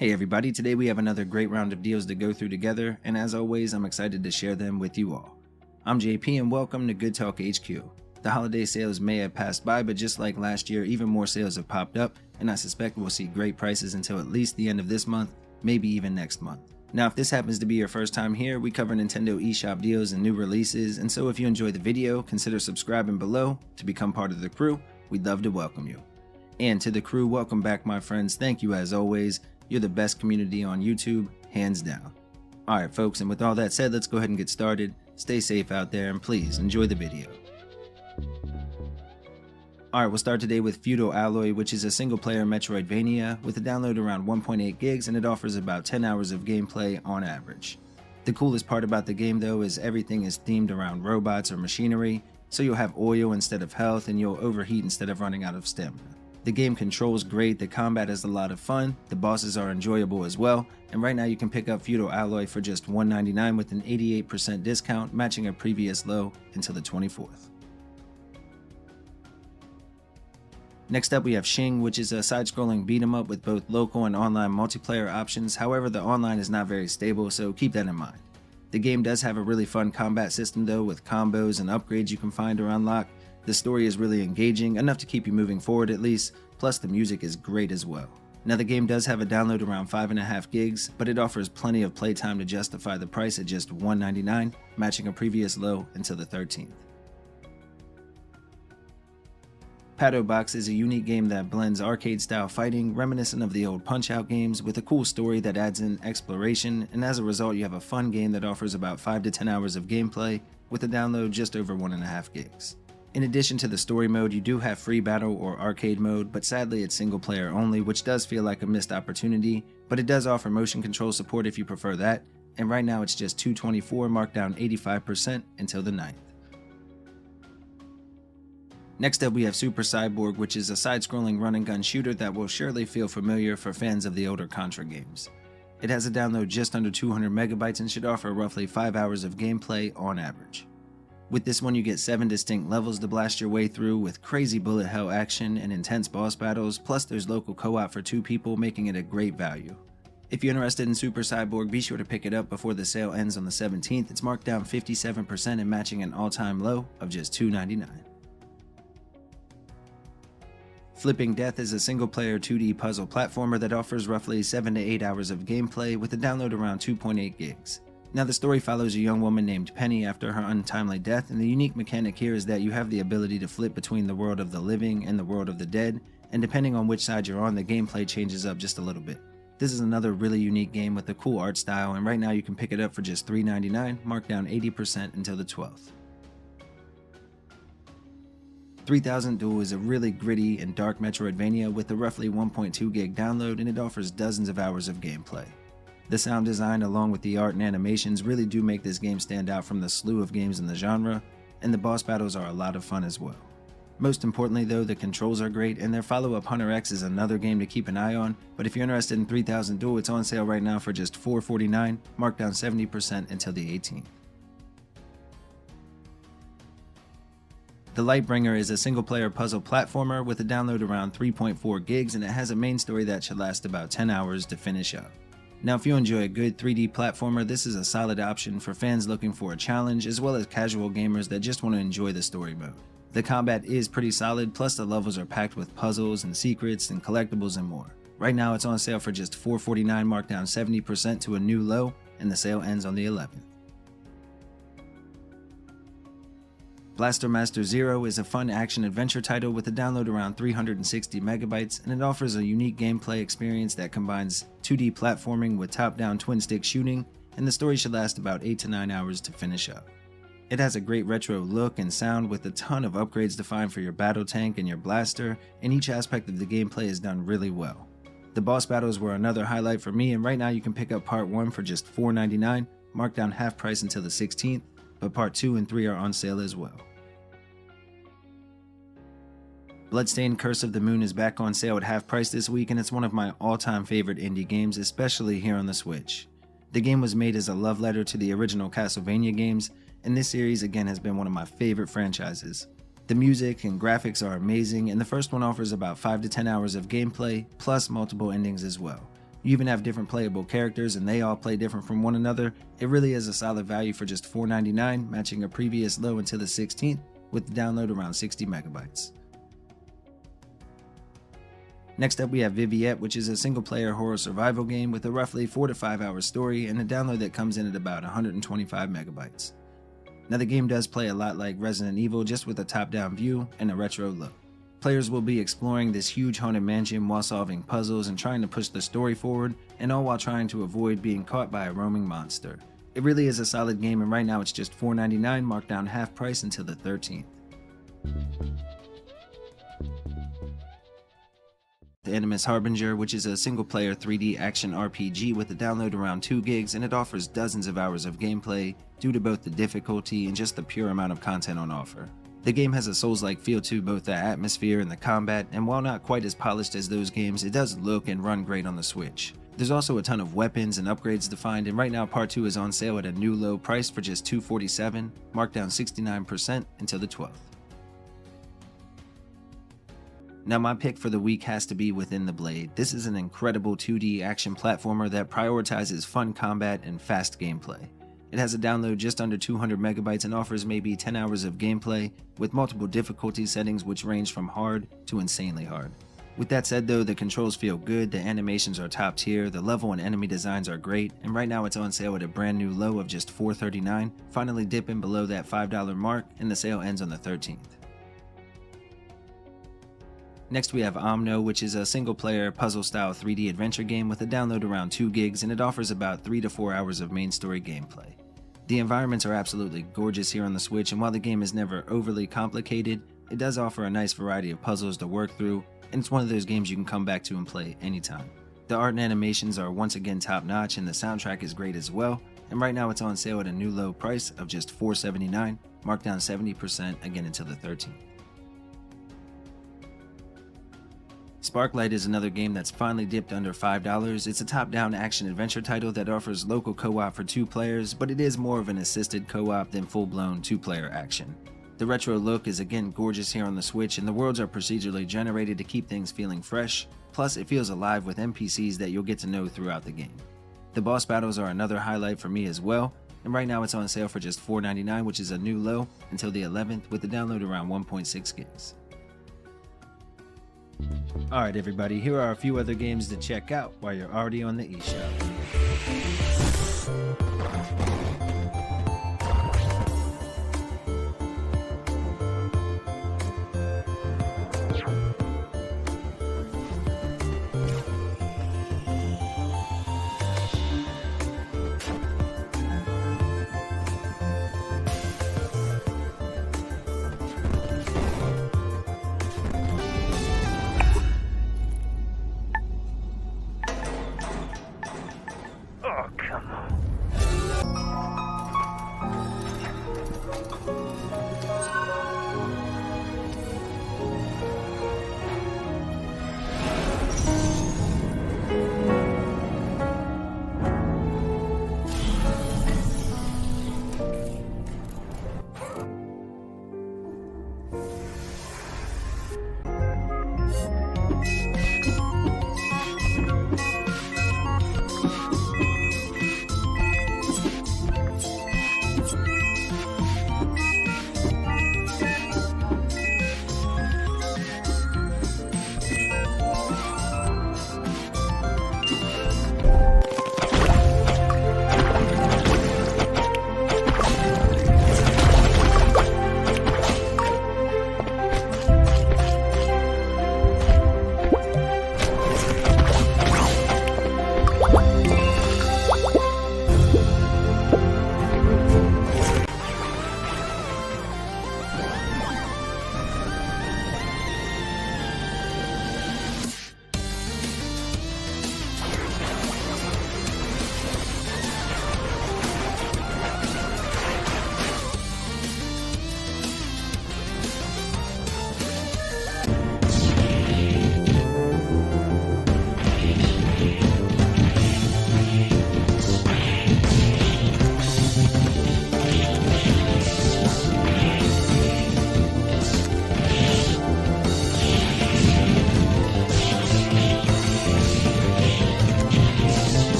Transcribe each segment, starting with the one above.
Hey everybody, today we have another great round of deals to go through together, and as always, I'm excited to share them with you all. I'm JP and welcome to Good Talk HQ. The holiday sales may have passed by, but just like last year, even more sales have popped up, and I suspect we'll see great prices until at least the end of this month, maybe even next month. Now, if this happens to be your first time here, we cover Nintendo eShop deals and new releases, and so if you enjoy the video, consider subscribing below to become part of the crew. We'd love to welcome you. And to the crew, welcome back my friends, thank you as always. You're the best community on YouTube, hands down. Alright folks, and with all that said, let's go ahead and get started. Stay safe out there and please enjoy the video. Alright, we'll start today with Feudal Alloy, which is a single player Metroidvania with a download around 1.8 gigs and it offers about 10 hours of gameplay on average. The coolest part about the game though is everything is themed around robots or machinery, so you'll have oil instead of health and you'll overheat instead of running out of stamina. The game controls great, the combat is a lot of fun, the bosses are enjoyable as well, and right now you can pick up Feudal Alloy for just $1.99 with an 88% discount, matching a previous low until the 24th. Next up we have Shing, which is a side-scrolling beat-em-up with both local and online multiplayer options, however the online is not very stable, so keep that in mind. The game does have a really fun combat system though, with combos and upgrades you can find or unlock. The story is really engaging, enough to keep you moving forward at least, plus the music is great as well. Now the game does have a download around 5.5 gigs, but it offers plenty of playtime to justify the price at just $1.99, matching a previous low until the 13th. Pato Box is a unique game that blends arcade-style fighting, reminiscent of the old Punch-Out games, with a cool story that adds in exploration, and as a result you have a fun game that offers about 5 to 10 hours of gameplay, with a download just over 1.5 gigs. In addition to the story mode, you do have free battle or arcade mode, but sadly it's single player only, which does feel like a missed opportunity, but it does offer motion control support if you prefer that, and right now it's just $2.24, marked down 85% until the 9th. Next up we have Super Cyborg, which is a side-scrolling run-and-gun shooter that will surely feel familiar for fans of the older Contra games. It has a download just under 200 megabytes and should offer roughly 5 hours of gameplay on average. With this one you get 7 distinct levels to blast your way through with crazy bullet hell action and intense boss battles, plus there's local co-op for 2 people, making it a great value. If you're interested in Super Cyborg, be sure to pick it up before the sale ends on the 17th. It's marked down 57% and matching an all-time low of just $2.99. Flipping Death is a single-player 2D puzzle platformer that offers roughly 7 to 8 hours of gameplay with a download around 2.8 gigs. Now the story follows a young woman named Penny after her untimely death, and the unique mechanic here is that you have the ability to flip between the world of the living and the world of the dead, and depending on which side you're on, the gameplay changes up just a little bit. This is another really unique game with a cool art style, and right now you can pick it up for just $3.99, marked down 80% until the 12th. 3000 Duel is a really gritty and dark Metroidvania with a roughly 1.2 gig download, and it offers dozens of hours of gameplay. The sound design along with the art and animations really do make this game stand out from the slew of games in the genre, and the boss battles are a lot of fun as well. Most importantly though, the controls are great, and their follow-up Hunter X is another game to keep an eye on, but if you're interested in 3000 Duel, it's on sale right now for just $4.49, marked down 70% until the 18th. The Lightbringer is a single-player puzzle platformer with a download around 3.4 gigs, and it has a main story that should last about 10 hours to finish up. Now if you enjoy a good 3D platformer, this is a solid option for fans looking for a challenge, as well as casual gamers that just want to enjoy the story mode. The combat is pretty solid, plus the levels are packed with puzzles and secrets and collectibles and more. Right now it's on sale for just $4.49, marked down 70% to a new low, and the sale ends on the 11th. Blaster Master Zero is a fun action-adventure title with a download around 360 megabytes, and it offers a unique gameplay experience that combines 2D platforming with top-down twin-stick shooting, and the story should last about 8 to 9 hours to finish up. It has a great retro look and sound with a ton of upgrades to find for your battle tank and your blaster, and each aspect of the gameplay is done really well. The boss battles were another highlight for me, and right now you can pick up Part 1 for just $4.99, marked down half price until the 16th, but Part 2 and 3 are on sale as well. Bloodstained Curse of the Moon is back on sale at half price this week, and it's one of my all-time favorite indie games, especially here on the Switch. The game was made as a love letter to the original Castlevania games, and this series again has been one of my favorite franchises. The music and graphics are amazing, and the first one offers about 5 to 10 hours of gameplay, plus multiple endings as well. You even have different playable characters and they all play different from one another. It really is a solid value for just $4.99, matching a previous low until the 16th, with the download around 60 megabytes. Next up we have Viviette, which is a single player horror survival game with a roughly 4 to 5 hour story and a download that comes in at about 125 megabytes. Now the game does play a lot like Resident Evil, just with a top-down view and a retro look. Players will be exploring this huge haunted mansion while solving puzzles and trying to push the story forward, and all while trying to avoid being caught by a roaming monster. It really is a solid game, and right now it's just $4.99, marked down half price until the 13th. The ANIMUS Harbinger, which is a single-player 3D action RPG with a download around 2 gigs, and it offers dozens of hours of gameplay due to both the difficulty and just the pure amount of content on offer. The game has a Souls-like feel to both the atmosphere and the combat, and while not quite as polished as those games, it does look and run great on the Switch. There's also a ton of weapons and upgrades to find, and right now Part 2 is on sale at a new low price for just $247, marked down 69% until the 12th. Now my pick for the week has to be Within the Blade. This is an incredible 2D action platformer that prioritizes fun combat and fast gameplay. It has a download just under 200 megabytes and offers maybe 10 hours of gameplay with multiple difficulty settings which range from hard to insanely hard. With that said though, the controls feel good, the animations are top tier, the level and enemy designs are great, and right now it's on sale at a brand new low of just $4.39, finally dipping below that $5 mark, and the sale ends on the 13th. Next we have OMNO, which is a single-player puzzle-style 3D adventure game with a download around 2 gigs, and it offers about 3 to 4 hours of main story gameplay. The environments are absolutely gorgeous here on the Switch, and while the game is never overly complicated, it does offer a nice variety of puzzles to work through, and it's one of those games you can come back to and play anytime. The art and animations are once again top-notch, and the soundtrack is great as well, and right now it's on sale at a new low price of just $4.79, marked down 70% again until the 13th. Sparklite is another game that's finally dipped under $5. It's a top-down action-adventure title that offers local co-op for 2 players, but it is more of an assisted co-op than full-blown 2-player action. The retro look is again gorgeous here on the Switch, and the worlds are procedurally generated to keep things feeling fresh, plus it feels alive with NPCs that you'll get to know throughout the game. The boss battles are another highlight for me as well, and right now it's on sale for just $4.99, which is a new low until the 11th, with the download around 1.6 gigs. Alright everybody, here are a few other games to check out while you're already on the eShop.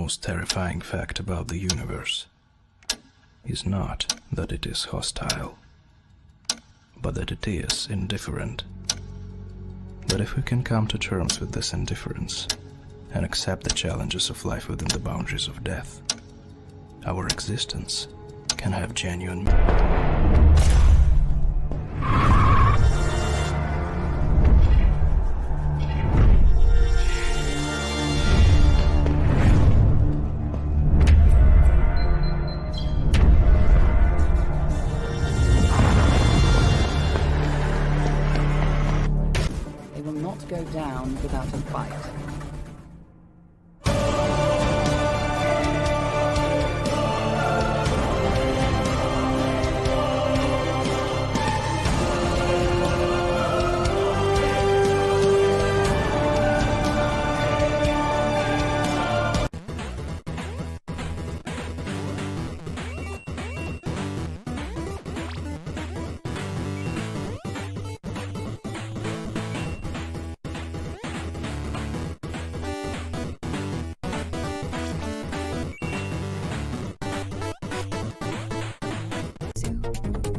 most terrifying fact about the universe is not that it is hostile, but that it is indifferent. But if we can come to terms with this indifference and accept the challenges of life within the boundaries of death, our existence can have genuine go down without a fight.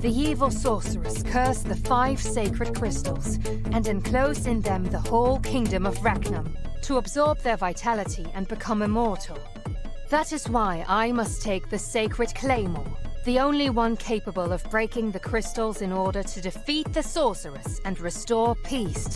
The evil sorceress cursed the 5 sacred crystals and enclosed in them the whole kingdom of Reknum to absorb their vitality and become immortal. That is why I must take the sacred claymore, the only one capable of breaking the crystals in order to defeat the sorceress and restore peace.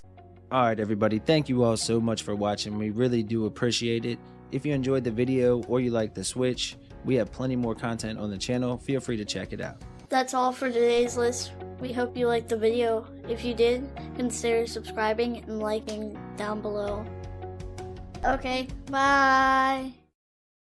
Alright everybody, thank you all so much for watching. We really do appreciate it. If you enjoyed the video or you like the Switch, we have plenty more content on the channel. Feel free to check it out. That's all for today's list. We hope you liked the video. If you did, consider subscribing and liking down below. Okay, bye!